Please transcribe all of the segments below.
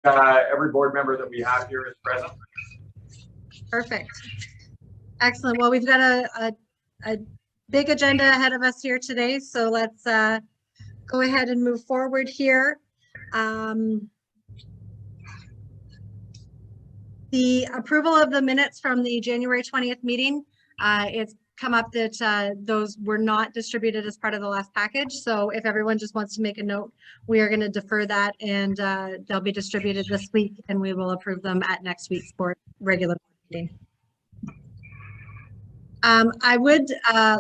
every board member that we have here is present. Perfect. Excellent. Well, we've got a big agenda ahead of us here today, so let's go ahead and move forward here. The approval of the minutes from the January 20th meeting, it's come up that those were not distributed as part of the last package. So if everyone just wants to make a note, we are going to defer that, and they'll be distributed this week, and we will approve them at next week's regular board meeting. I would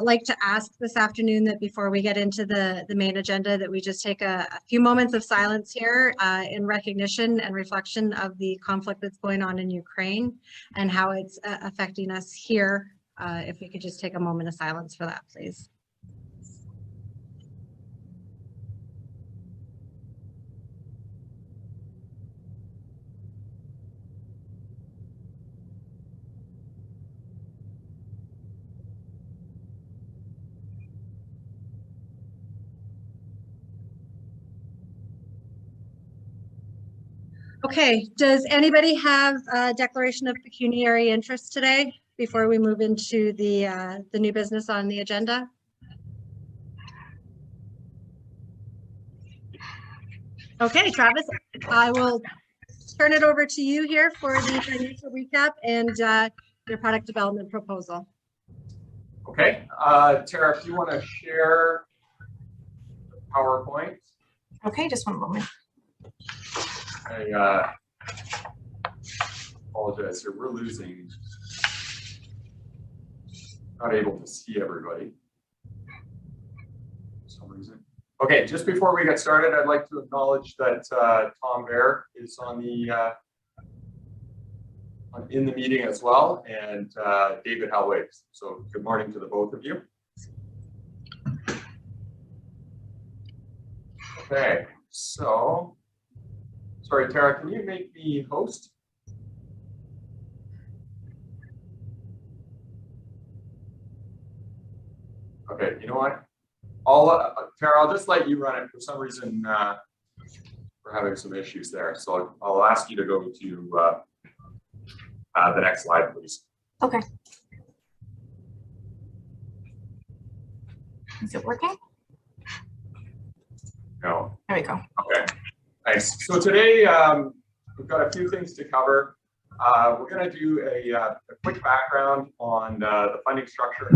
like to ask this afternoon that before we get into the main agenda, that we just take a few moments of silence here in recognition and reflection of the conflict that's going on in Ukraine and how it's affecting us here. If we could just take a moment of silence for that, please. Okay, does anybody have a declaration of pecuniary interest today before we move into the new business on the agenda? Okay, Travis, I will turn it over to you here for the financial recap and your product development proposal. Okay, Tara, if you want to share the PowerPoint. Okay, just one moment. I apologize here. We're losing. Not able to see everybody for some reason. Okay, just before we get started, I'd like to acknowledge that Tom Bear is on the in the meeting as well, and David Halway. So good morning to the both of you. Okay, so. Sorry, Tara, can you make me host? Okay, you know what? Tara, I'll just let you run it. For some reason, we're having some issues there. So I'll ask you to go to the next slide, please. Okay. Is it working? No. There we go. Okay. Nice. So today we've got a few things to cover. We're going to do a quick background on the funding structure of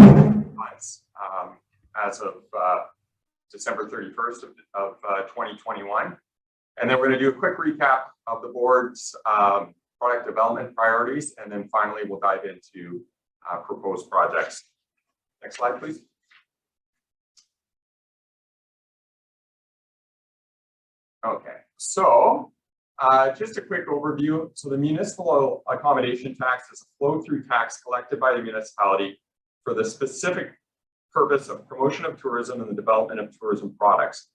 funds as of December 31st of 2021. And then we're going to do a quick recap of the board's product development priorities. And then finally, we'll dive into proposed projects. Next slide, please. Okay, so just a quick overview. So the municipal accommodation tax is a flow-through tax collected by the municipality for the specific purpose of promotion of tourism and the development of tourism products.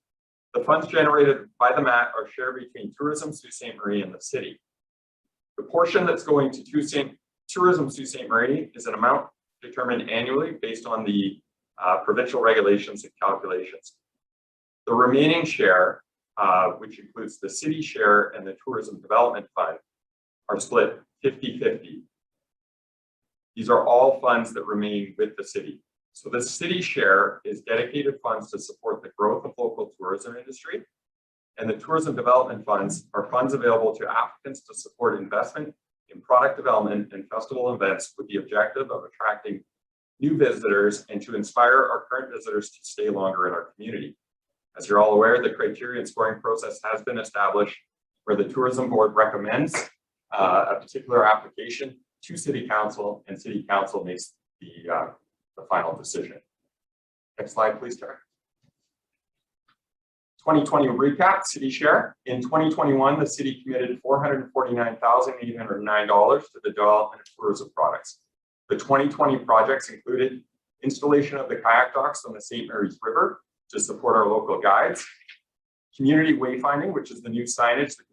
The funds generated by the MAT are shared between Tourism Sault Ste. Marie and the city. The portion that's going to Tourism Sault Ste. Marie is an amount determined annually based on the provincial regulations and calculations. The remaining share, which includes the city share and the Tourism Development Fund, are split 50-50. These are all funds that remain with the city. So the city share is dedicated funds to support the growth of local tourism industry, and the Tourism Development Funds are funds available to applicants to support investment in product development and festival events with the objective of attracting new visitors and to inspire our current visitors to stay longer in our community. As you're all aware, the criteria and scoring process has been established where the Tourism Board recommends a particular application to City Council, and City Council makes the final decision. Next slide, please, Tara. 2020 recap, city share. In 2021, the city committed $449,809 to the development of tourism products. The 2020 projects included installation of the kayak docks on the St. Mary's River to support our local guides, community wayfinding, which is the new signage that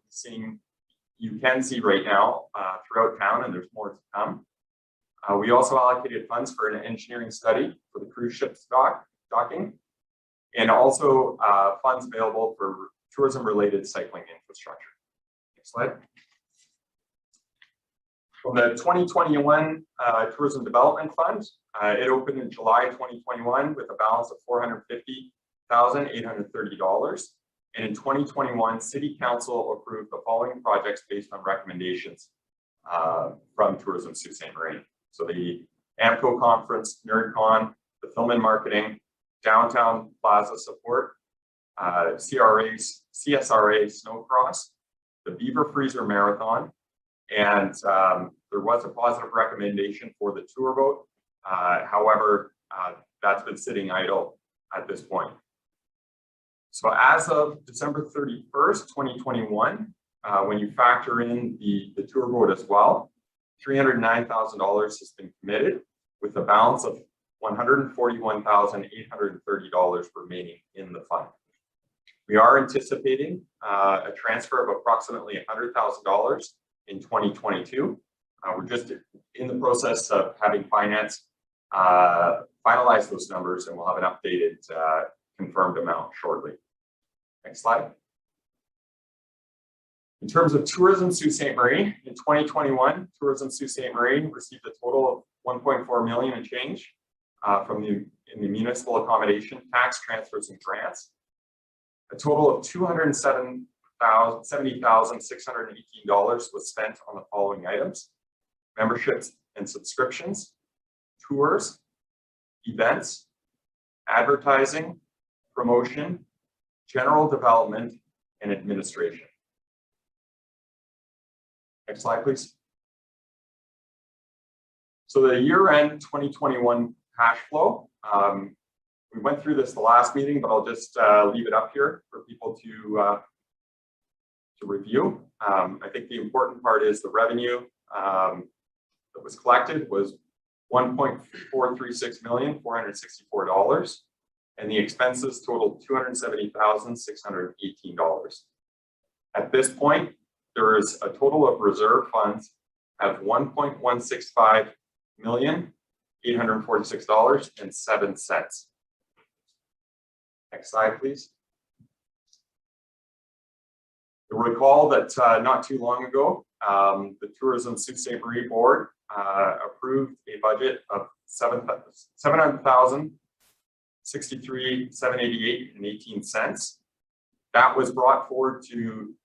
you can see right now throughout town, and there's more to come. We also allocated funds for an engineering study for the cruise ship's docking, and also funds available for tourism-related cycling infrastructure. Next slide. From the 2021 Tourism Development Fund, it opened in July 2021 with a balance of $450,830. And in 2021, City Council approved the following projects based on recommendations from Tourism Sault Ste. Marie. So the AMCO Conference, NerdCon, the Film and Marketing, Downtown Plaza Support, CSRA Snowcross, the Beaver Freezer Marathon, and there was a positive recommendation for the tour boat. However, that's been sitting idle at this point. So as of December 31st, 2021, when you factor in the tour boat as well, $309,000 has been committed with a balance of $141,830 remaining in the fund. We are anticipating a transfer of approximately $100,000 in 2022. We're just in the process of having finance finalize those numbers, and we'll have an updated confirmed amount shortly. Next slide. In terms of Tourism Sault Ste. Marie, in 2021, Tourism Sault Ste. Marie received a total of $1.4 million and change in the municipal accommodation tax transfers and grants. A total of $270,618 was spent on the following items: memberships and subscriptions, tours, events, advertising, promotion, general development, and administration. Next slide, please. So the year-end 2021 cash flow, we went through this the last meeting, but I'll just leave it up here for people to review. I think the important part is the revenue that was collected was $1.436,464, and the expenses totaled $270,618. At this point, there is a total of reserve funds of $1.165,846.07. Next slide, please. You'll recall that not too long ago, the Tourism Sault Ste. Marie Board approved a budget of $700,063,788.18. That was brought forward to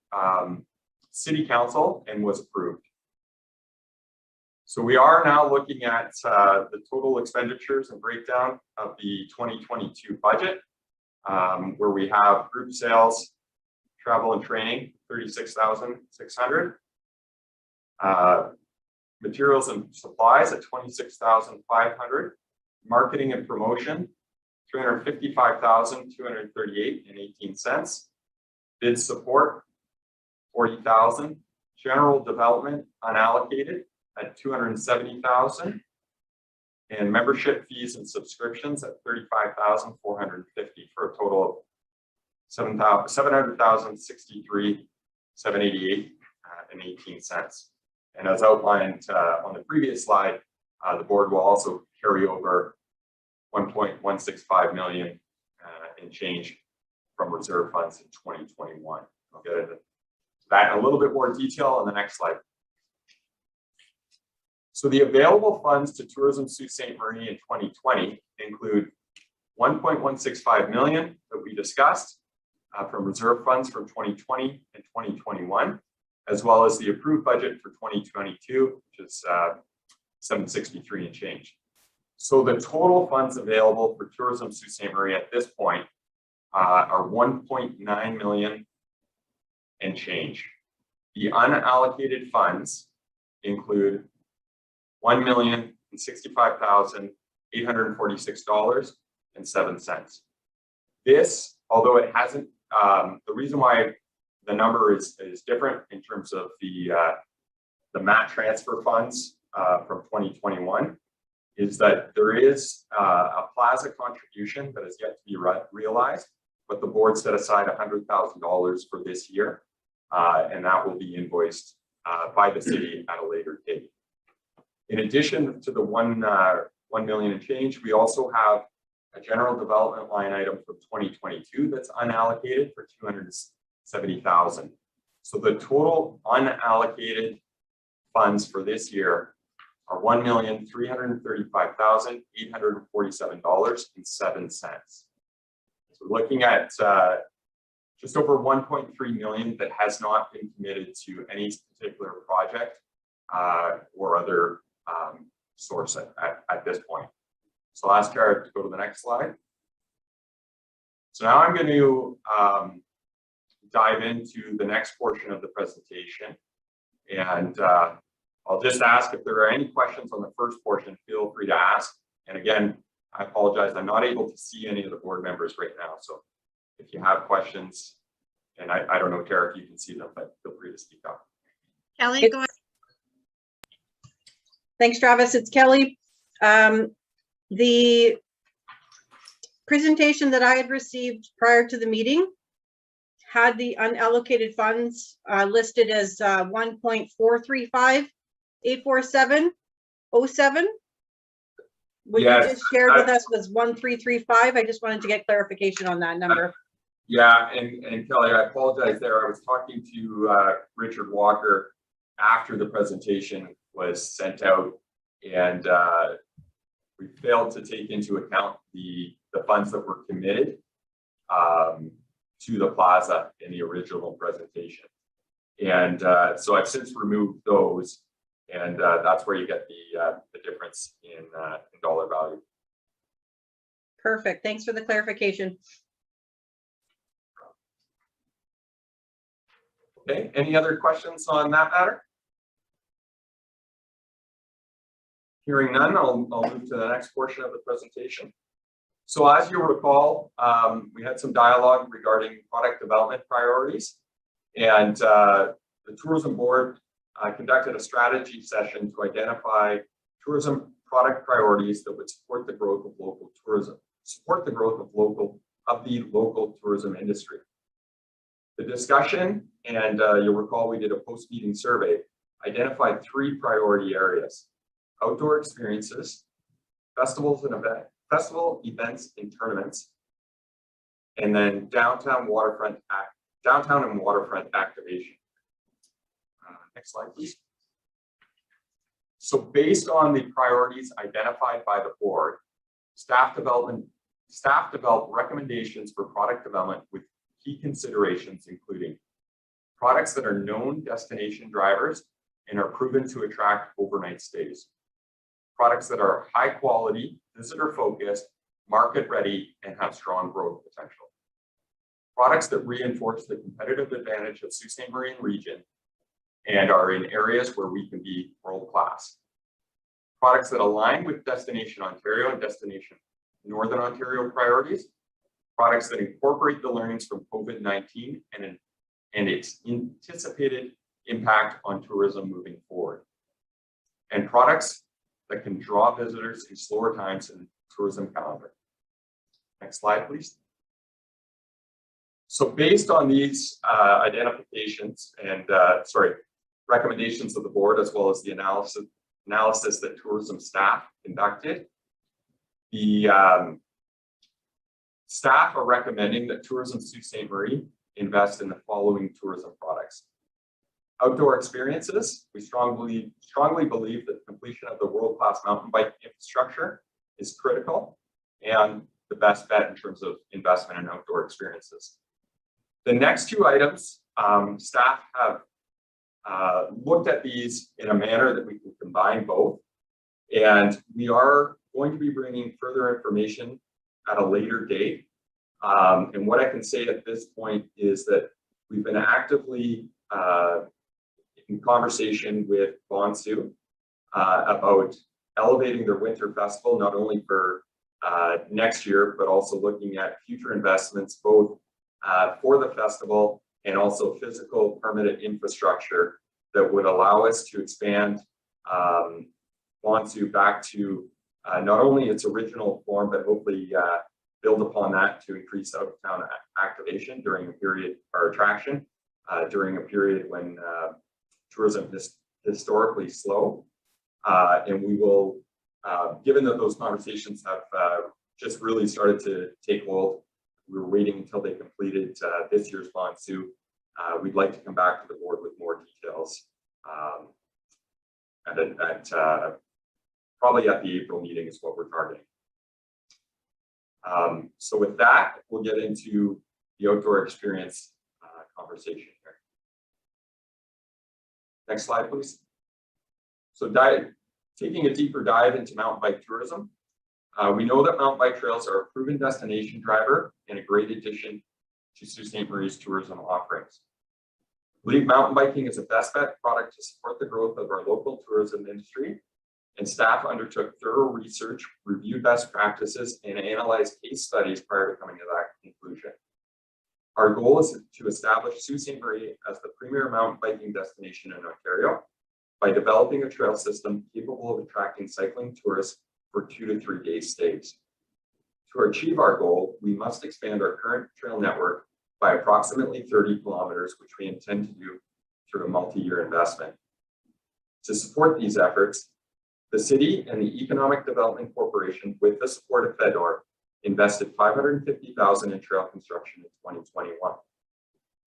City Council and was approved. So we are now looking at the total expenditures and breakdown of the 2022 budget, where we have group sales, travel and training, $36,600. Materials and supplies at $26,500. Marketing and promotion, $355,238.18. Bid support, $40,000. General development unallocated at $270,000. And membership fees and subscriptions at $35,450 for a total of $700,063,788.18. And as outlined on the previous slide, the board will also carry over $1.165 million in change from reserve funds in 2021. I'll get into that in a little bit more detail on the next slide. So the available funds to Tourism Sault Ste. Marie in 2020 include $1.165 million that we discussed from reserve funds from 2020 and 2021, as well as the approved budget for 2022, which is $763 and change. So the total funds available for Tourism Sault Ste. Marie at this point are $1.9 million and change. The unallocated funds include $1,065,846.07. This, although it hasn't, the reason why the number is different in terms of the MAT transfer funds from 2021 is that there is a plaza contribution that is yet to be realized, but the board set aside $100,000 for this year, and that will be invoiced by the city at a later date. In addition to the $1 million and change, we also have a general development line item from 2022 that's unallocated for $270,000. So the total unallocated funds for this year are $1,335,847.07. So looking at just over 1.3 million that has not been committed to any particular project or other source at this point. So I'll ask Kara to go to the next slide. So now I'm going to dive into the next portion of the presentation. And I'll just ask if there are any questions on the first portion, feel free to ask. And again, I apologize, I'm not able to see any of the board members right now. So if you have questions, and I don't know, Tara, if you can see them, but feel free to speak up. Kelly, go ahead. Thanks, Travis. It's Kelly. The presentation that I had received prior to the meeting had the unallocated funds listed as 1.435847.07. What Yes, you just shared with us was 1335. I just wanted to get clarification on that number. Yeah, and Kelly, I apologize there. I was talking to Richard Walker after the presentation was sent out, and we failed to take into account the funds that were committed to the plaza in the original presentation. And so I've since removed those, and that's where you get the difference in dollar value. Perfect. Thanks for the clarification. Okay, any other questions on that matter? Hearing none, I'll move to the next portion of the presentation. So as you recall, we had some dialogue regarding product development priorities, and the tourism board conducted a strategy session to identify tourism product priorities that would support the growth of local tourism, of the local tourism industry. The discussion, and you'll recall we did a post-meeting survey, identified 3 priority areas: outdoor experiences, festival events and tournaments, and then downtown and waterfront activation. Next slide, please. So based on the priorities identified by the board, staff developed recommendations for product development with key considerations, including products that are known destination drivers and are proven to attract overnight stays, products that are high quality, visitor focused, market ready, and have strong growth potential, products that reinforce the competitive advantage of Sault Ste. Marie region and are in areas where we can be world class, products that align with Destination Ontario and Destination Northern Ontario priorities, products that incorporate the learnings from COVID-19 and its anticipated impact on tourism moving forward, and products that can draw visitors in slower times in the tourism calendar. Next slide, please. So based on these identifications and recommendations of the board, as well as the analysis that tourism staff conducted, the staff are recommending that Tourism Sault Ste. Marie invest in the following tourism products. Outdoor experiences. We strongly believe that the completion of the world-class mountain bike infrastructure is critical and the best bet in terms of investment in outdoor experiences. The next 2 items, staff have looked at these in a manner that we can combine both, and we are going to be bringing further information at a later date. And what I can say at this point is that we've been actively in conversation with Bonsu about elevating their winter festival, not only for next year, but also looking at future investments, both for the festival and also physical permanent infrastructure that would allow us to expand Bonsu back to not only its original form, but hopefully build upon that to increase out-of-town activation during a period, or attraction, during a period when tourism is historically slow. And we will, given that those conversations have just really started to take hold, we were waiting until they completed this year's Bonsu We'd like to come back to the board with more details. Probably at the April meeting is what we're targeting. So with that, we'll get into the outdoor experience conversation here. Next slide, please. So taking a deeper dive into mountain bike tourism. We know that mountain bike trails are a proven destination driver and a great addition to Sault Ste. Marie's tourism offerings. I believe mountain biking is a best bet product to support the growth of our local tourism industry, and staff undertook thorough research, reviewed best practices, and analyzed case studies prior to coming to that conclusion. Our goal is to establish Sault Ste. Marie as the premier mountain biking destination in Ontario by developing a trail system capable of attracting cycling tourists for 2 to 3 day stays. To achieve our goal, we must expand our current trail network by approximately 30 kilometers, which we intend to do through a multi-year investment. To support these efforts, the city and the Economic Development Corporation, with the support of FEDOR, invested $550,000 in trail construction in 2021.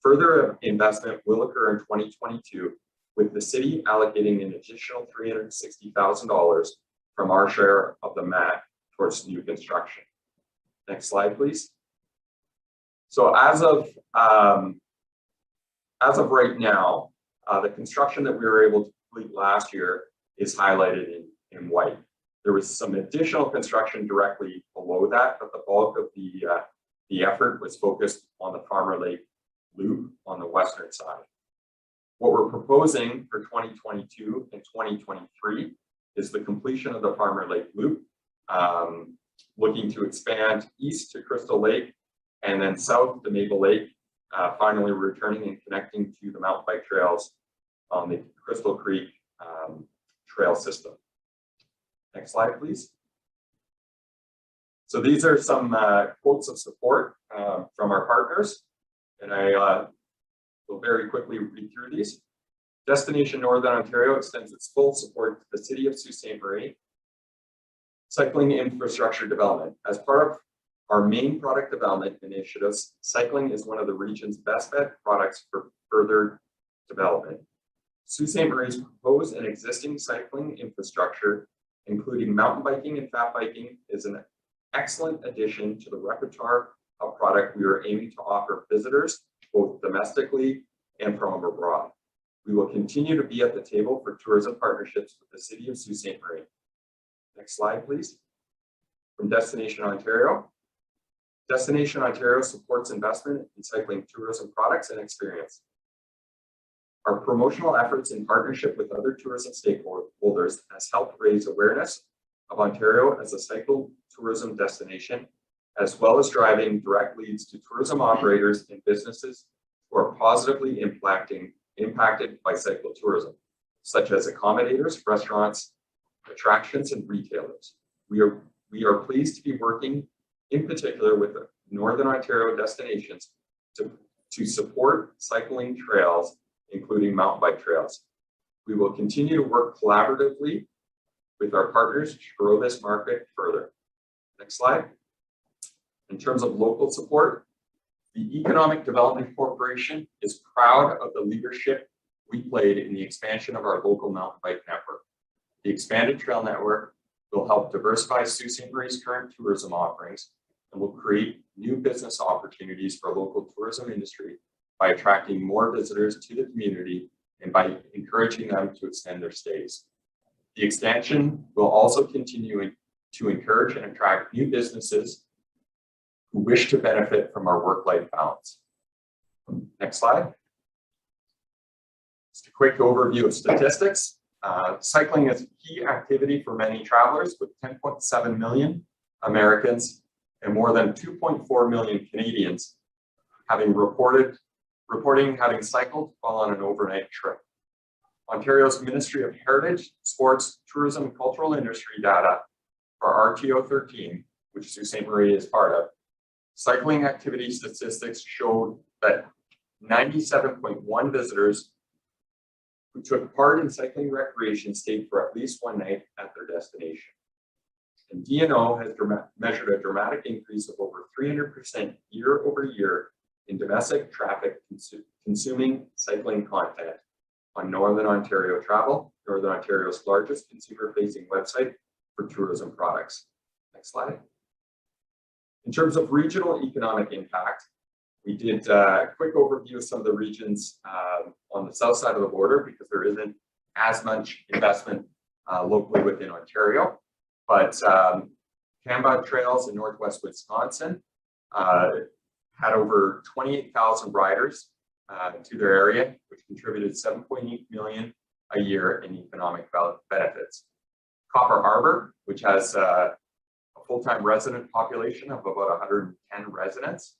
Further investment will occur in 2022, with the city allocating an additional $360,000 from our share of the MAT towards new construction. Next slide, please. So as of right now, the construction that we were able to complete last year is highlighted in white. There was some additional construction directly below that, but the bulk of the effort was focused on the Farmer Lake Loop on the western side. What we're proposing for 2022 and 2023 is the completion of the Farmer Lake Loop, looking to expand east to Crystal Lake and then south to Maple Lake, finally returning and connecting to the mountain bike trails on the Crystal Creek trail system. Next slide, please. So these are some quotes of support from our partners, and I will very quickly read through these. Destination Northern Ontario extends its full support to the City of Sault Ste. Marie cycling infrastructure development. As part of our main product development initiatives, cycling is one of the region's best bet products for further development. Sault Ste. Marie's proposed and existing cycling infrastructure, including mountain biking and fat biking, is an excellent addition to the repertoire of product we are aiming to offer visitors, both domestically and from abroad. We will continue to be at the table for tourism partnerships with the City of Sault Ste. Marie. Next slide, please. From Destination Ontario. Destination Ontario supports investment in cycling tourism products and experience. Our promotional efforts in partnership with other tourism stakeholders has helped raise awareness of Ontario as a cycle tourism destination, as well as driving direct leads to tourism operators and businesses who are positively impacted by cycle tourism, such as accommodators, restaurants, attractions, and retailers. We are pleased to be working in particular with the Northern Ontario destinations to support cycling trails, including mountain bike trails. We will continue to work collaboratively with our partners to grow this market further. Next slide. In terms of local support, the Economic Development Corporation is proud of the leadership we played in the expansion of our local mountain bike network. The expanded trail network will help diversify Sault Ste. Marie's current tourism offerings and will create new business opportunities for local tourism industry by attracting more visitors to the community and by encouraging them to extend their stays. The expansion will also continue to encourage and attract new businesses who wish to benefit from our work-life balance. Next slide. Just a quick overview of statistics. Cycling is a key activity for many travelers, with 10.7 million Americans and more than 2.4 million Canadians reporting having cycled while on an overnight trip. Ontario's Ministry of Heritage, Sports, Tourism and Cultural Industry data for RTO 13, which Sault Ste. Marie is part of, cycling activity statistics showed that 97.1 visitors who took part in cycling recreation stayed for at least one night at their destination. And DNO has measured a dramatic increase of over 300% year over year in domestic traffic consuming cycling content on Northern Ontario Travel, Northern Ontario's largest consumer-facing website for tourism products. Next slide. In terms of regional economic impact, we did a quick overview of some of the regions on the south side of the border because there isn't as much investment locally within Ontario. But Cambod Trails in Northwest Wisconsin had over 28,000 riders to their area, which contributed $7.8 million a year in economic benefits. Copper Harbor, which has a full-time resident population of about 110 residents,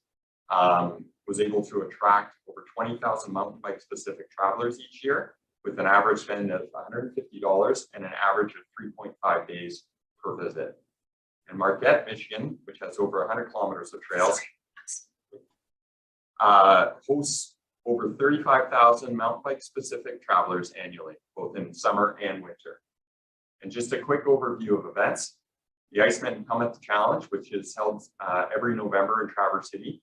was able to attract over 20,000 mountain bike specific travelers each year with an average spend of $150 and an average of 3.5 days per visit. And Marquette, Michigan, which has over 100 kilometers of trails, hosts over 35,000 mountain bike specific travelers annually, both in summer and winter. And just a quick overview of events. The Iceman Helmet Challenge, which is held every November in Traverse City,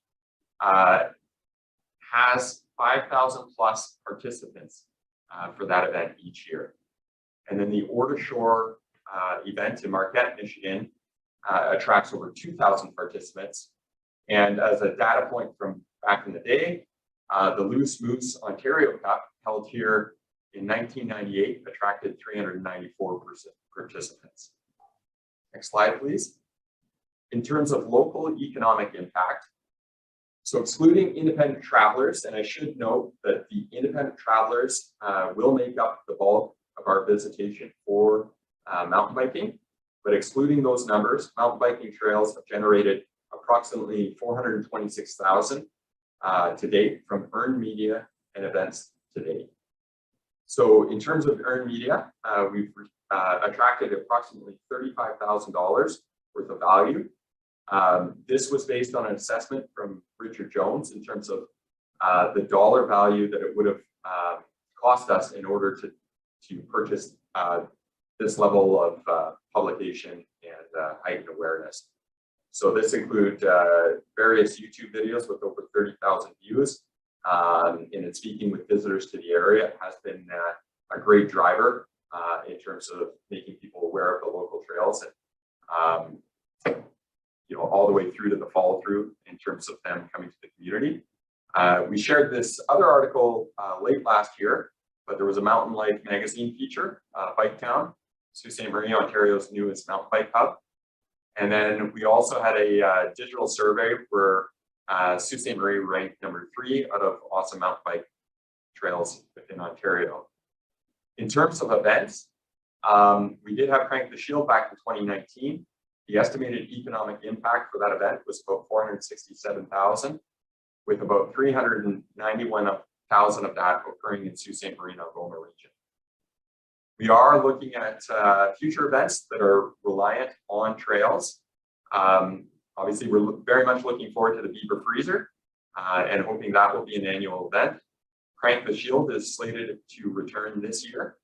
has 5,000 plus participants for that event each year. And then the Ore to Shore event in Marquette, Michigan, attracts over 2,000 participants. And as a data point from back in the day, the Loose Moose Ontario Cup, held here in 1998, attracted 394 participants. Next slide, please. In terms of local economic impact, so excluding independent travelers, and I should note that the independent travelers will make up the bulk of our visitation for mountain biking, but excluding those numbers, mountain biking trails have generated approximately $426,000 to date from earned media and events to date. So in terms of earned media, we've attracted approximately $35,000 worth of value. This was based on an assessment from Richard Jones in terms of the dollar value that it would have cost us in order to purchase this level of publication and heightened awareness. So this includes various YouTube videos with over 30,000 views. And in speaking with visitors to the area, it has been a great driver in terms of making people aware of the local trails and all the way through to the follow through in terms of them coming to the community. We shared this other article late last year, but there was a Mountain Life magazine feature, Bike Town, Sault Ste. Marie, Ontario's newest mountain bike hub. And then we also had a digital survey where Sault Ste. Marie ranked number 3 out of awesome mountain bike trails within Ontario. In terms of events, we did have Crank the Shield back in 2019. The estimated economic impact for that event was about $467,000, with about $391,000 of that occurring in Sault Ste. Marie and Algoma region. We are looking at future events that are reliant on trails. Obviously, we're very much looking forward to the Beaver Freezer and hoping that will be an annual event. Crank the Shield is slated to return this year.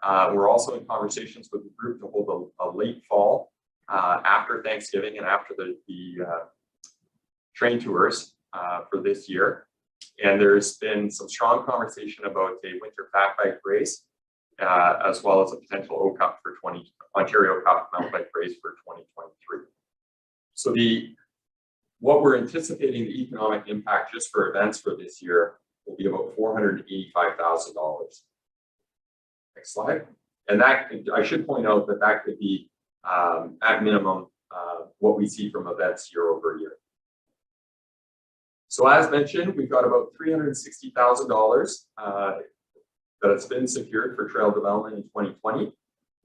We're also in conversations with the group to hold a late fall after Thanksgiving and after the train tours for this year. And there's been some strong conversation about a winter fat bike race, as well as a potential O-Cup for Ontario Cup mountain bike race for 2023. So what we're anticipating the economic impact just for events for this year will be about $485,000. Next slide. And that I should point out that could be at minimum what we see from events year over year. So as mentioned, we've got about $360,000 that has been secured for trail development in 2020.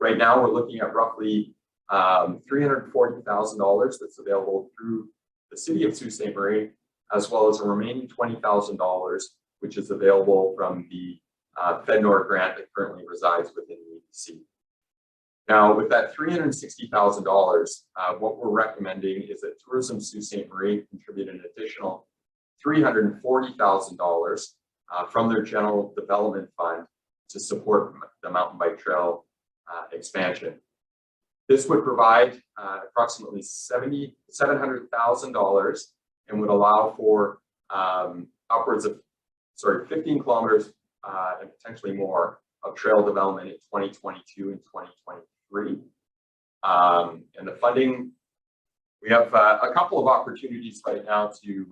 Right now, we're looking at roughly $340,000 that's available through the city of Sault Ste. Marie, as well as a remaining $20,000, which is available from the FedNor grant that currently resides within the EDC. Now, with that $360,000, what we're recommending is that Tourism Sault Ste. Marie contribute an additional $340,000 from their general development fund to support the mountain bike trail expansion. This would provide approximately $700,000 and would allow for upwards of, 15 kilometers and potentially more of trail development in 2022 and 2023. And the funding, we have a couple of opportunities right now to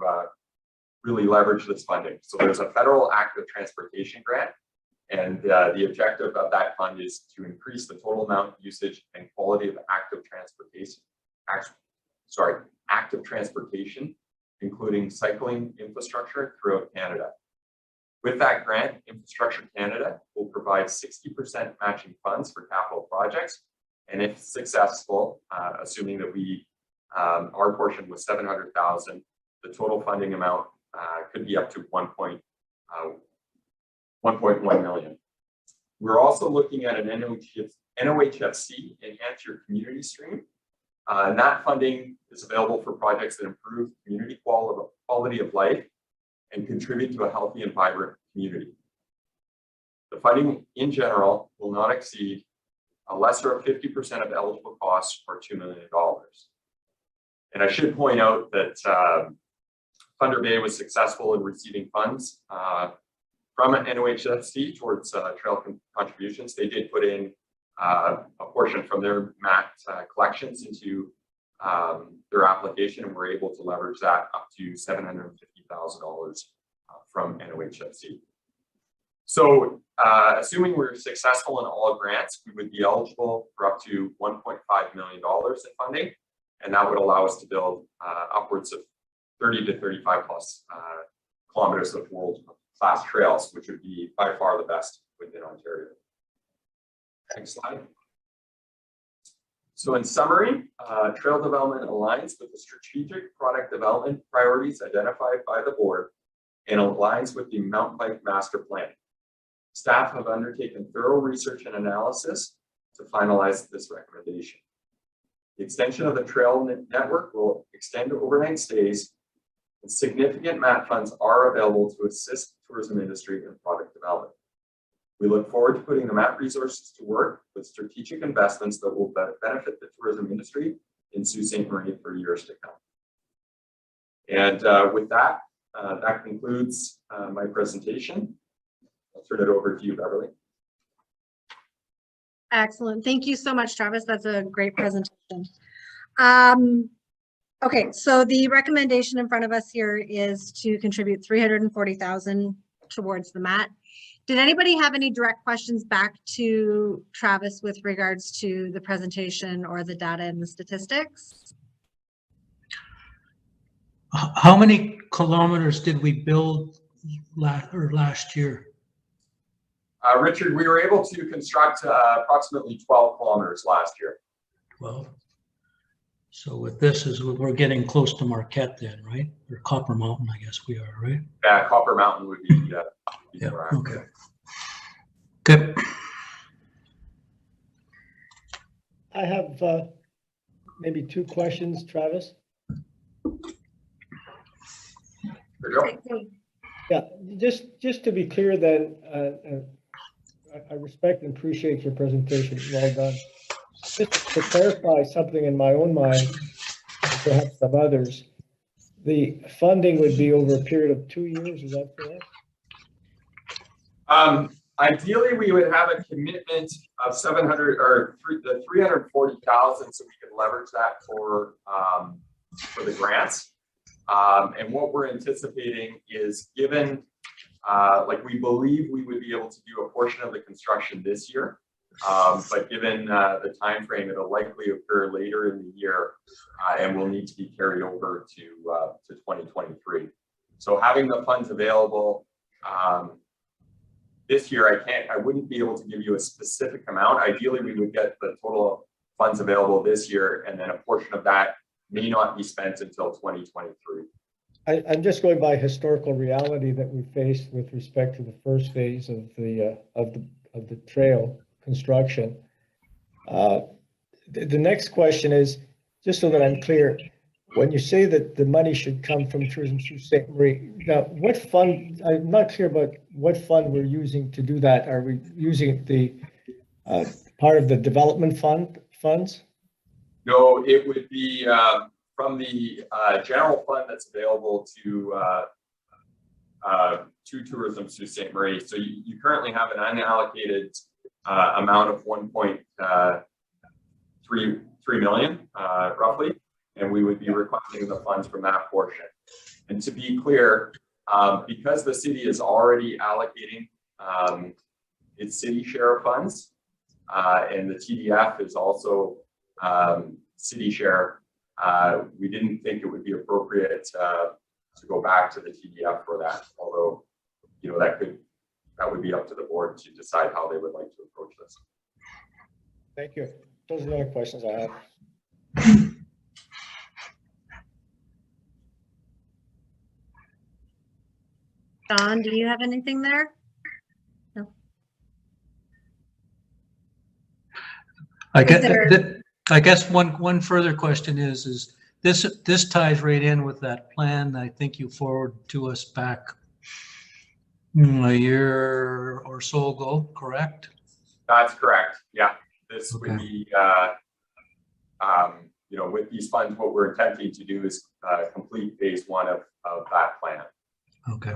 really leverage this funding. So there's a federal active transportation grant, and the objective of that fund is to increase the total amount, usage, and quality of active transportation, including cycling infrastructure throughout Canada. With that grant, Infrastructure Canada will provide 60% matching funds for capital projects. And if successful, assuming that our portion was 700,000, the total funding amount could be up to 1.1 million. We're also looking at an NOHFC, Enhance Your Community Stream. And that funding is available for projects that improve community quality of life and contribute to a healthy and vibrant community. The funding in general will not exceed a lesser of 50% of eligible costs, or $2 million. And I should point out that Thunder Bay was successful in receiving funds from an NOHFC towards trail contributions. They did put in a portion from their MAT collections into their application, and were able to leverage that up to $750,000 from NOHFC. So assuming we're successful in all grants, we would be eligible for up to $1.5 million in funding, and that would allow us to build upwards of 30 to 35 plus kilometers of world-class trails, which would be by far the best within Ontario. Next slide. So in summary, trail development aligns with the strategic product development priorities identified by the board and aligns with the mountain bike master plan. Staff have undertaken thorough research and analysis to finalize this recommendation. The extension of the trail network will extend to overnight stays, and significant MAT funds are available to assist the tourism industry in product development. We look forward to putting the MAT resources to work with strategic investments that will benefit the tourism industry in Sault Ste. Marie for years to come. And with that, that concludes my presentation. I'll turn it over to you, Beverly. Excellent. Thank you so much, Travis. That's a great presentation. Okay, so the recommendation in front of us here is to contribute $340,000 towards the MAT. Did anybody have any direct questions back to Travis with regards to the presentation or the data and the statistics? How many kilometers did we build last year? Richard, we were able to construct approximately 12 kilometers last year. 12. So with this, we're getting close to Marquette then, right? Or Copper Mountain, I guess we are, right? Yeah, Copper Mountain would be yeah. Okay. Good. I have maybe two questions, Travis. There you go. Yeah, just to be clear then, I respect and appreciate your presentation. Well done. Just to clarify something in my own mind, and perhaps some others, the funding would be over a period of 2 years, is that correct? Ideally, we would have a commitment of 700 or the 340,000, so we could leverage that for the grants. And what we're anticipating is, given like we believe we would be able to do a portion of the construction this year, but given the time frame, it'll likely occur later in the year, and will need to be carried over to 2023. So having the funds available this year, I wouldn't be able to give you a specific amount. Ideally, we would get the total funds available this year, and then a portion of that may not be spent until 2023. I'm just going by historical reality that we faced with respect to the first phase of the trail construction. The next question is, just so that I'm clear, when you say that the money should come from Tourism Sault Ste. Marie, now what fund? I'm not clear about what fund we're using to do that. Are we using the part of the development funds? No, it would be from the general fund that's available to to tourism Sault Ste. Marie. So you currently have an unallocated amount of 1.3 million roughly, and we would be requesting the funds from that portion. And to be clear, because the city is already allocating its city share of funds, and the TDF is also city share, we didn't think it would be appropriate to go back to the TDF for that, although, you know, that would be up to the board to decide how they would like to approach this. Thank you. Those are the only questions I have. Don, do you have anything there? No. I there- guess one further question is this ties right in with that plan I think you forwarded to us back a year or so ago, correct? That's correct. Yeah, this would Okay. be, you know, with these funds, what we're attempting to do is complete phase 1 of that plan. Okay.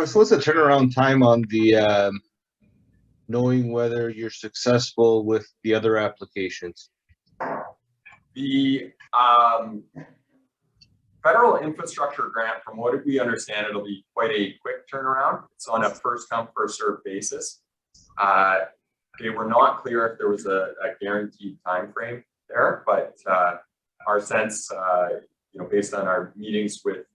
So what's the turnaround time on the knowing whether you're successful with the other applications? The federal infrastructure grant, from what we understand, it'll be quite a quick turnaround. It's on a first come, first served basis. They were not clear if there was a guaranteed time frame there, but our sense, you know, based on our meetings with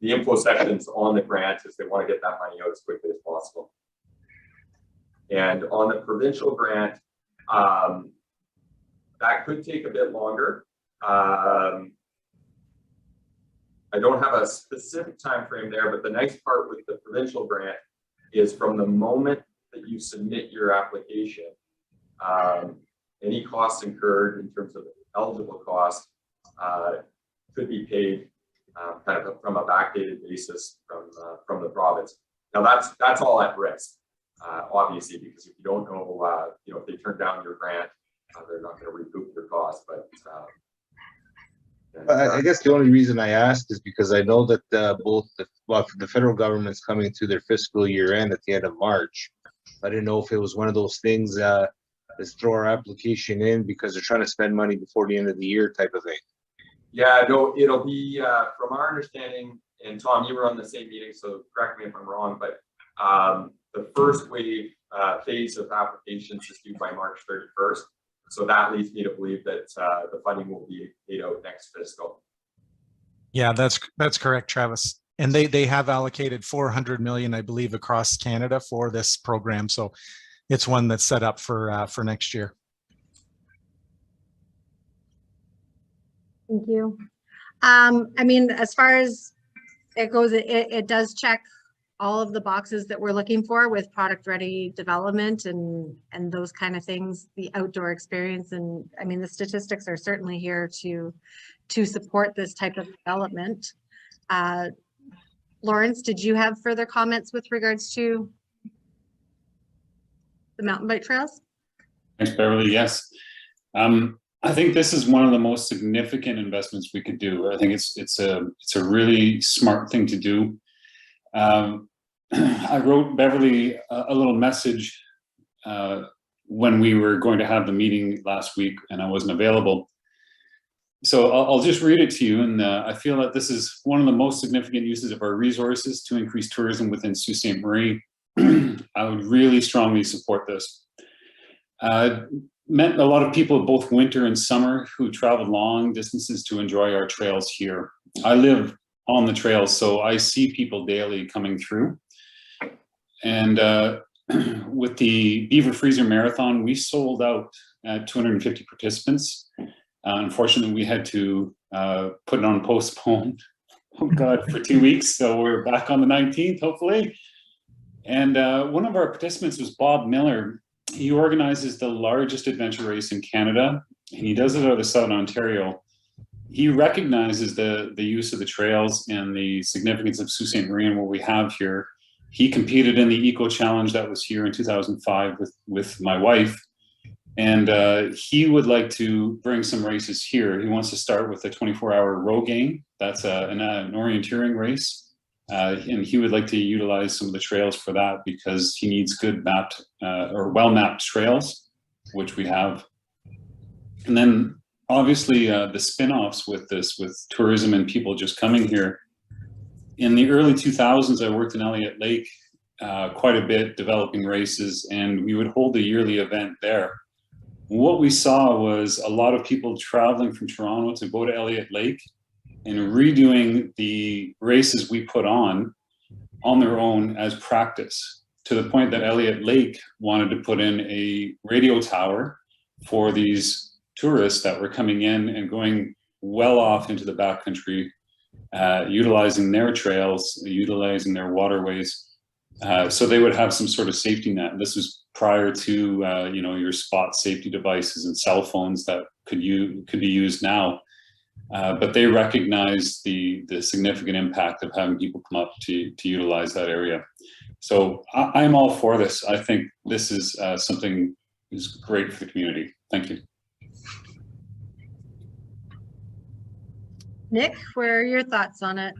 the info sections on the grant, is they want to get that money out as quickly as possible. And on the provincial grant, that could take a bit longer. I don't have a specific time frame there, but the nice part with the provincial grant is from the moment that you submit your application, any costs incurred in terms of eligible costs could be paid kind of from a backdated basis from the province. Now that's all at risk, obviously, because if you don't know, you know, if they turn down your grant, they're not going to recoup your costs. But I guess the only reason I asked is because I know that both the federal government's coming to their fiscal year end at the end of March. I didn't know if it was one of those things, let's throw our application in because they're trying to spend money before the end of the year type of thing. yeah, no, it'll be from our understanding, and Tom, you were on the same meeting, so correct me if I'm wrong, but the first wave phase of applications is due by March 31st. So that leads me to believe that the funding will be paid out next fiscal. Yeah, that's correct, Travis. And they have allocated 400 million, I believe, across Canada for this program. So it's one that's set up for next year. Thank you. I mean, as far as it goes, it does check all of the boxes that we're looking for with product ready development and those kind of things, the outdoor experience. And I mean, the statistics are certainly here to support this type of development. Lawrence, did you have further comments with regards to the mountain bike trails? Thanks, Beverly. Yes. I think this is one of the most significant investments we could do. I think it's a really smart thing to do. I wrote Beverly a little message when we were going to have the meeting last week and I wasn't available. So I'll just read it to you. And I feel that this is one of the most significant uses of our resources to increase tourism within Sault Ste. Marie. I would really strongly support this. Met a lot of people both winter and summer who traveled long distances to enjoy our trails here. I live on the trails, so I see people daily coming through. And with the Beaver Freezer Marathon, we sold out at 250 participants. Unfortunately, we had to put it on postpone, oh God, for 2 weeks. So we're back on the 19th, hopefully. And one of our participants was Bob Miller. He organizes the largest adventure race in Canada, and he does it out of Southern Ontario. He recognizes the use of the trails and the significance of Sault Ste. Marie and what we have here. He competed in the Eco Challenge that was here in 2005 with my wife. And he would like to bring some races here. He wants to start with a 24-hour Rogaine. That's an orienteering race. And he would like to utilize some of the trails for that because he needs good mapped or well-mapped trails, which we have. And then obviously the spin-offs with this, with tourism and people just coming here. In the early 2000s, I worked in Elliott Lake quite a bit developing races, and we would hold a yearly event there. What we saw was a lot of people traveling from Toronto to go to Elliott Lake and redoing the races we put on their own as practice, to the point that Elliott Lake wanted to put in a radio tower for these tourists that were coming in and going well off into the backcountry, utilizing their trails, utilizing their waterways. So they would have some sort of safety net. This was prior to your spot safety devices and cell phones that could be used now. But they recognized the significant impact of having people come up to utilize that area. So I'm all for this. I think this is something is great for the community. Thank you. Nick, what are your thoughts on it?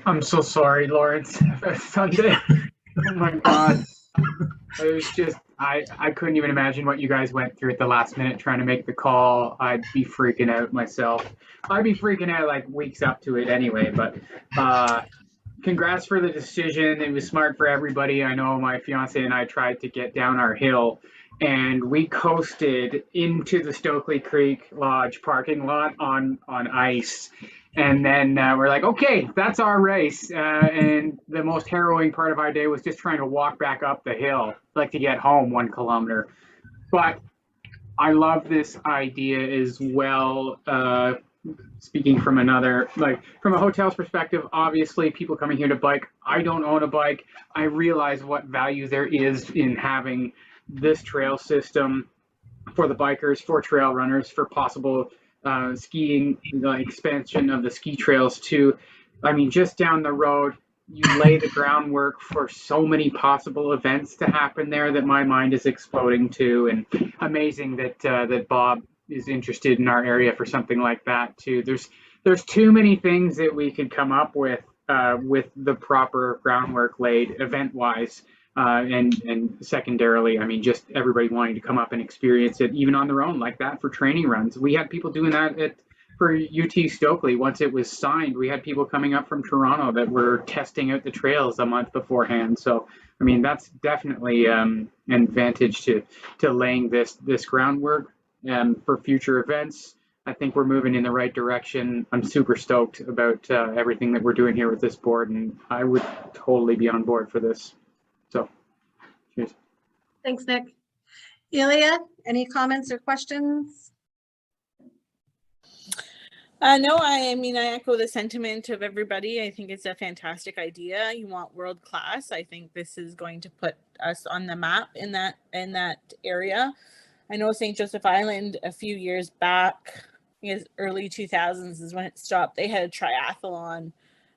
I'm so sorry, Lawrence. Sunday. Oh my God. It was just, I couldn't even imagine what you guys went through at the last minute trying to make the call. I'd be freaking out myself. I'd be freaking out like weeks up to it anyway, but congrats for the decision. It was smart for everybody. I know my fiance and I tried to get down our hill and we coasted into the Stokely Creek Lodge parking lot on ice. And then we're like, okay, that's our race. And the most harrowing part of our day was just trying to walk back up the hill, like to get home 1 kilometer. But I love this idea as well. Speaking from another, like from a hotel's perspective, obviously people coming here to bike. I don't own a bike. I realize what value there is in having this trail system for the bikers, for trail runners, for possible skiing, the expansion of the ski trails too. I mean, just down the road, you lay the groundwork for so many possible events to happen there that my mind is exploding to. And amazing that that Bob is interested in our area for something like that too. There's too many things that we could come up with the proper groundwork laid event-wise. And secondarily, I mean, just everybody wanting to come up and experience it, even on their own, like that for training runs. We had people doing that for UT Stokely. Once it was signed, we had people coming up from Toronto that were testing out the trails a month beforehand. So, I mean, that's definitely an advantage to laying this groundwork for future events. I think we're moving in the right direction. I'm super stoked about everything that we're doing here with this board, and I would totally be on board for this. So, cheers. Thanks, Nick. Ilya, any comments or questions? No, I mean, I echo the sentiment of everybody. I think it's a fantastic idea. You want world class. I think this is going to put us on the map in that area. I know St. Joseph Island a few years back, I guess early 2000s is when it stopped. They had a triathlon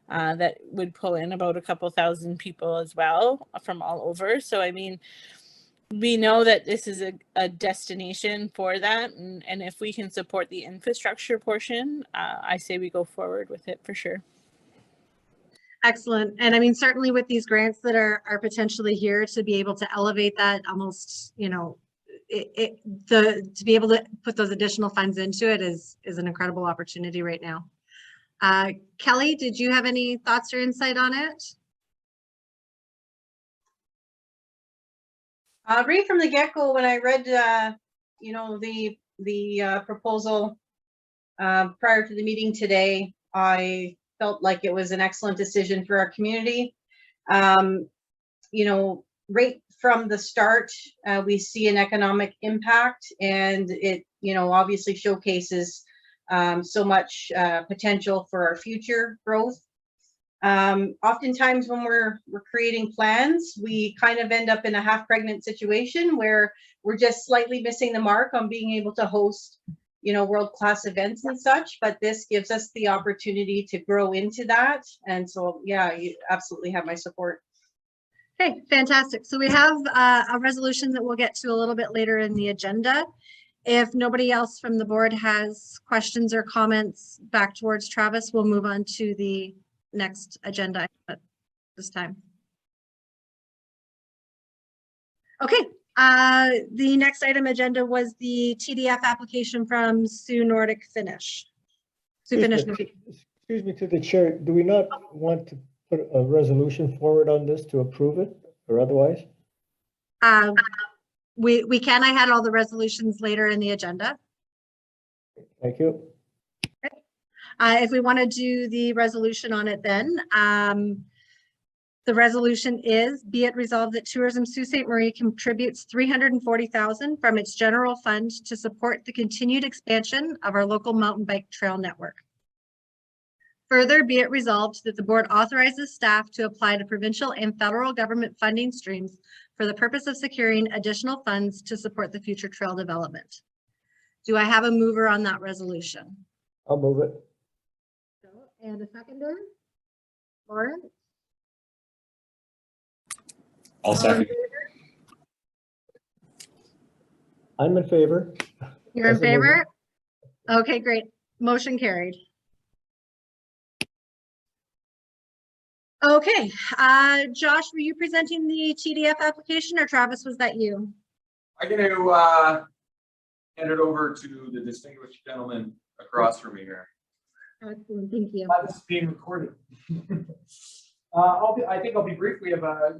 that would pull in about a couple thousand people as well from all over. So, I mean, we know that this is a destination for that. And if we can support the infrastructure portion, I say we go forward with it for sure. Excellent. And I mean, certainly with these grants that are potentially here to be able to elevate that almost, you know, to be able to put those additional funds into it is an incredible opportunity right now. Kelly, did you have any thoughts or insight on it? Right from the get-go, when I read, the proposal prior to the meeting today, I felt like it was an excellent decision for our community. Right from the start, we see an economic impact, and it, obviously showcases so much potential for our future growth. Oftentimes when we're creating plans, we kind of end up in a half-pregnant situation where we're just slightly missing the mark on being able to host, world-class events and such, but this gives us the opportunity to grow into that. And so, yeah, you absolutely have my support. Okay, fantastic. So we have a resolution that we'll get to a little bit later in the agenda. If nobody else from the board has questions or comments back towards Travis, we'll move on to the next agenda item at this time. Okay, the next item agenda was the TDF application from Sioux Nordic Finish. Sioux Finish. Excuse me to the chair, do we not want to put a resolution forward on this to approve it or otherwise? We can. I had all the resolutions later in the agenda. Thank you. If we want to do the resolution on it then, the resolution is, be it resolved that Tourism Sault Ste. Marie contributes $340,000 from its general fund to support the continued expansion of our local mountain bike trail network. Further, be it resolved that the board authorizes staff to apply to provincial and federal government funding streams for the purpose of securing additional funds to support the future trail development. Do I have a mover on that resolution? I'll move it. And a seconder? Lauren? I'll second. I'm in favor. You're in As a mover. favor? Okay, great. Motion carried. Okay, Josh, were you presenting the TDF application or Travis, was that you? I'm going to hand it over to the distinguished gentleman across from me here. Excellent, thank you. This is being recorded. I think I'll be brief. You have a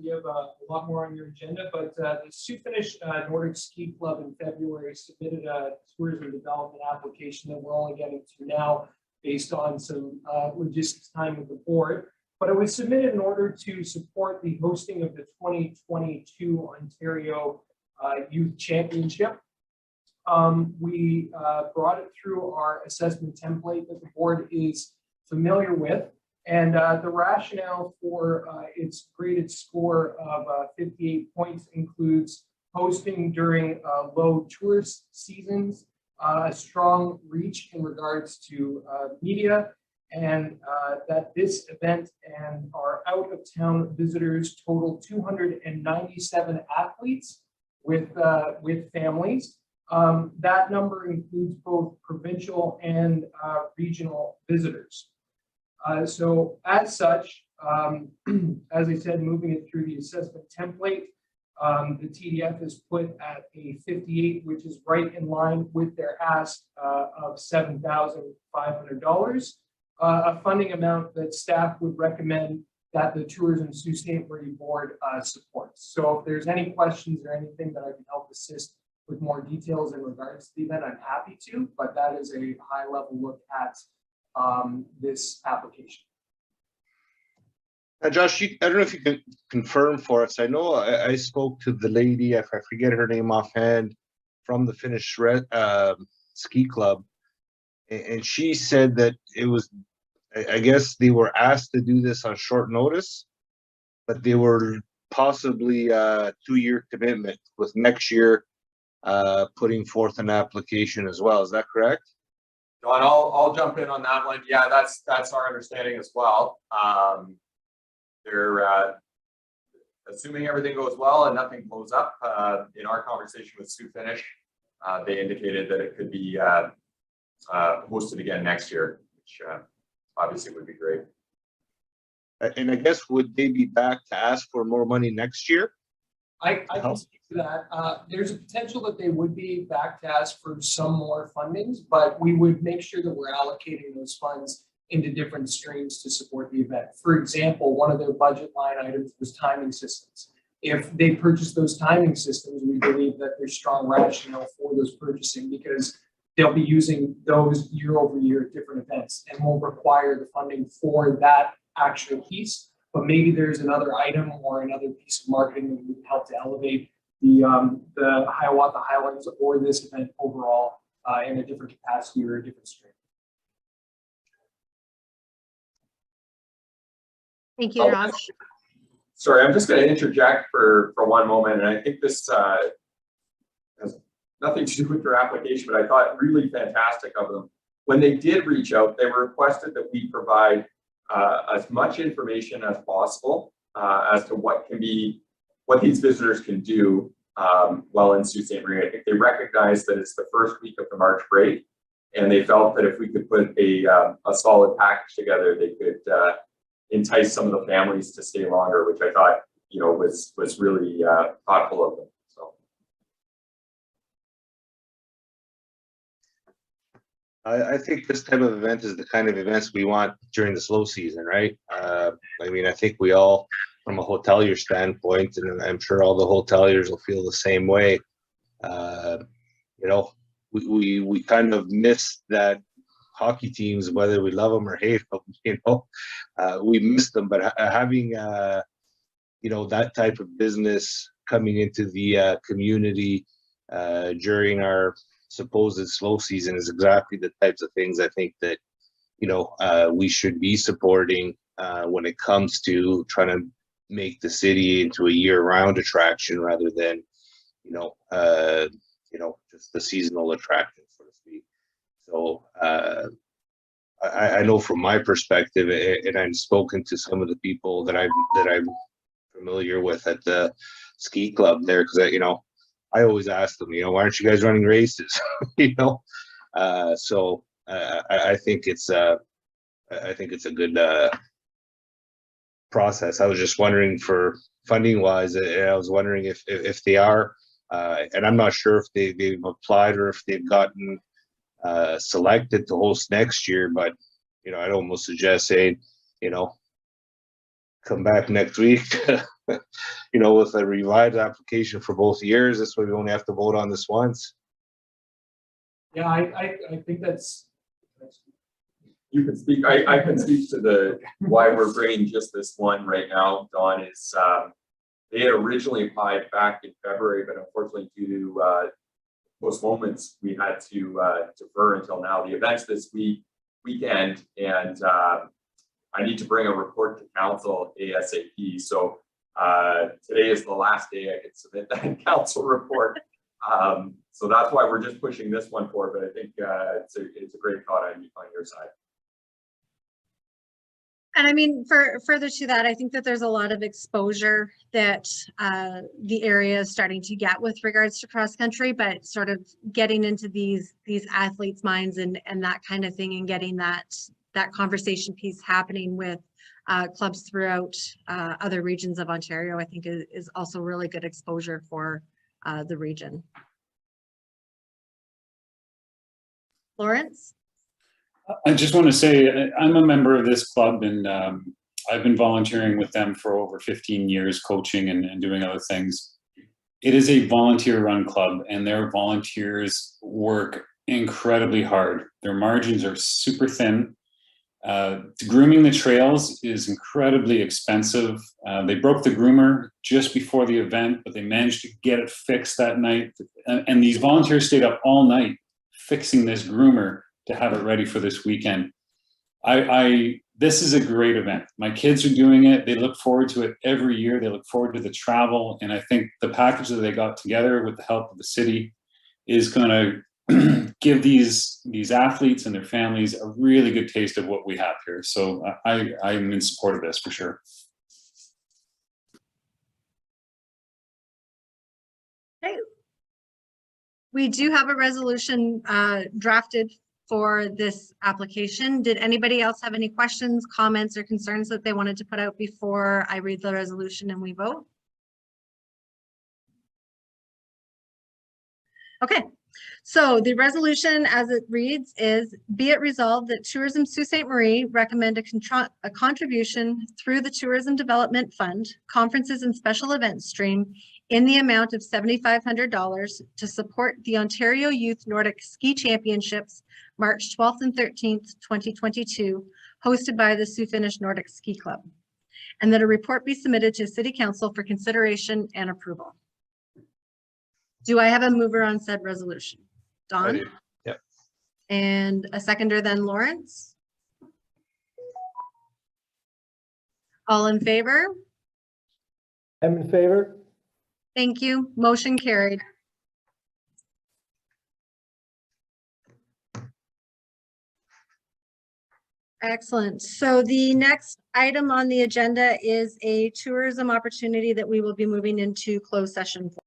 lot more on your agenda, but the Sioux Finish Nordic Ski Club in February submitted a tourism development application that we're only getting to now based on some logistics time with the board. But it was submitted in order to support the hosting of the 2022 Ontario Youth Championship. We brought it through our assessment template that the board is familiar with. And the rationale for its graded score of 58 points includes hosting during low tourist seasons, a strong reach in regards to media, and that this event and our out-of-town visitors total 297 athletes with families. That number includes both provincial and regional visitors. So as such, as I said, moving it through the assessment template, the TDF is put at a 58, which is right in line with their ask of $7,500. A funding amount that staff would recommend that the Tourism Sault Ste. Marie Board supports. So if there's any questions or anything that I can help assist with more details in regards to the event, I'm happy to, but that is a high level look at this application. Josh, I don't know if you can confirm for us. I know I spoke to the lady, if I forget her name offhand, from the Finnish Ski Club, and she said that it was, I guess they were asked to do this on short notice, but they were possibly a 2-year commitment with next year putting forth an application as well. Is that correct? John, I'll jump in on that one. Yeah, that's our understanding as well. They're assuming everything goes well and nothing blows up. In our conversation with Sioux Finish, they indicated that it could be hosted again next year, which obviously would be great. And I guess would they be back to ask for more money next year? I can speak to that. There's a potential that they would be back to ask for some more fundings, but we would make sure that we're allocating those funds into different streams to support the event. For example, one of their budget line items was timing systems. If they purchase those timing systems, we believe that there's strong rationale for those purchasing because they'll be using those year over year at different events and will require the funding for that actual piece. But maybe there's another item or another piece of marketing that would help to elevate the Hiawatha Highlands or this event overall in a different capacity or a different stream. Thank you, Josh. Sorry, I'm just going to interject for one moment, and I think this has nothing to do with your application, but I thought really fantastic of them. When they did reach out, they requested that we provide as much information as possible as to what can be what these visitors can do while in Sault Ste. Marie. I think they recognize that it's the first week of the March break, and they felt that if we could put a solid package together, they could entice some of the families to stay longer, which I thought, you know, was really thoughtful of them. So I think this type of event is the kind of events we want during the slow season, right? I mean, I think we all, from a hotelier standpoint, and I'm sure all the hoteliers will feel the same way. You know, we kind of miss that hockey teams, whether we love them or hate them, you know, we miss them. But having, you know, that type of business coming into the community during our supposed slow season is exactly the types of things I think that, you know, we should be supporting when it comes to trying to make the city into a year-round attraction rather than, you know, just the seasonal attraction, so to speak. So I know from my perspective, and I've spoken to some of the people that I'm familiar with at the ski club there, because you know, I always ask them, you know, why aren't you guys running races? You know, so I think it's a good process. I was just wondering for funding wise, I was wondering if they are, and I'm not sure if they've applied or if they've gotten selected to host next year, but you know, I'd almost suggest saying, you know, come back next week, you know, with a revised application for both years. This way we only have to vote on this once. Yeah, I think that's. you can speak. I can speak to the why we're bringing just this one right now. Don is they had originally applied back in February, but unfortunately due to postponements, we had to defer until now. The event's this weekend, and I need to bring a report to council ASAP. So today is the last day I can submit that council report. So that's why we're just pushing this one forward. But I think it's a great thought on your side. And I mean, further to that, I think that there's a lot of exposure that the area is starting to get with regards to cross country, but sort of getting into these athletes' minds and that kind of thing, and getting that conversation piece happening with clubs throughout other regions of Ontario, I think is also really good exposure for the region. Lawrence? I just want to say I'm a member of this club, and I've been volunteering with them for over 15 years, coaching and doing other things. It is a volunteer-run club, and their volunteers work incredibly hard. Their margins are super thin. Grooming the trails is incredibly expensive. They broke the groomer just before the event, but they managed to get it fixed that night. And these volunteers stayed up all night fixing this groomer to have it ready for this weekend. This is a great event. My kids are doing it. They look forward to it every year. They look forward to the travel. And I think the package that they got together with the help of the city is going to give these athletes and their families a really good taste of what we have here. So I'm in support of this for sure. Okay. We do have a resolution drafted for this application. Did anybody else have any questions, comments, or concerns that they wanted to put out before I read the resolution and we vote? Okay, so the resolution as it reads is, be it resolved that Tourism Sault Ste. Marie recommend a contribution through the Tourism Development Fund, Conferences and Special Events Stream in the amount of $7,500 to support the Ontario Youth Nordic Ski Championships, March 12th and 13th, 2022, hosted by the Sioux Finnish Nordic Ski Club, and that a report be submitted to City Council for consideration and approval. Do I have a mover on said resolution? Don? Yep. And a seconder then Lawrence? All in favor? I'm in favor. Thank you. Motion carried. Excellent. So the next item on the agenda is a tourism opportunity that we will be moving into closed session for.